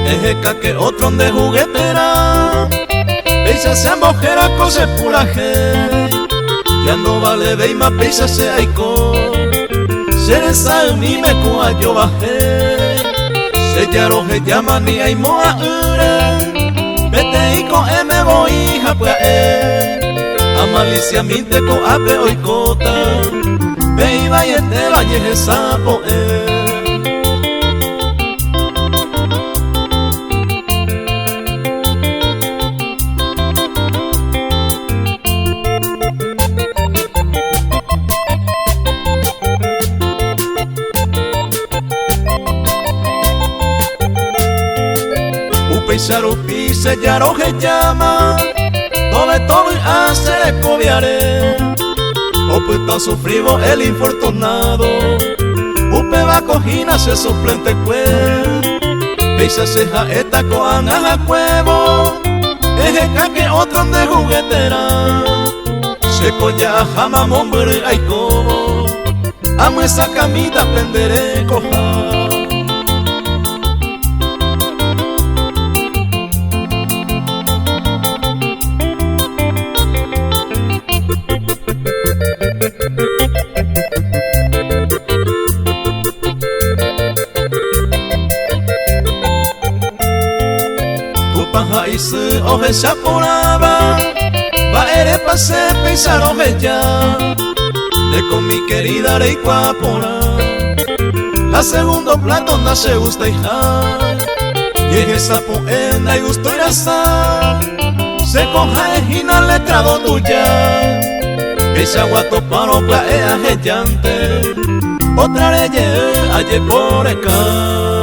Ejeca que otro de juguetera, pisa se mojera cose puraje, ya no vale de ima pisa se aiko, se resa ni me cua yo bajé, se yaro se llama ni hay moa ure, vete y con me voy japua amalicia minte con ape oikota, ve y vaya te la yeje sapo Sarupi se yaro que llama, todo y hace le cobiaré. Opuesta sufrivo el infortunado, upe va cojina se suplente cue. Pisa ceja esta coan a cuevo, ejeca que otro de juguetera. Se colla jama mombre ay como, amo esa camita aprenderé coja. Pajaisi oje sapuraba, va ere pase pensar oje ya, de con mi querida rey cuapora. La segundo plato no se gusta hija, y en esa poena y gusto ir a sa, se coja ejina letrado tuya, ese aguato paro plae ajellante, otra leye aye por acá.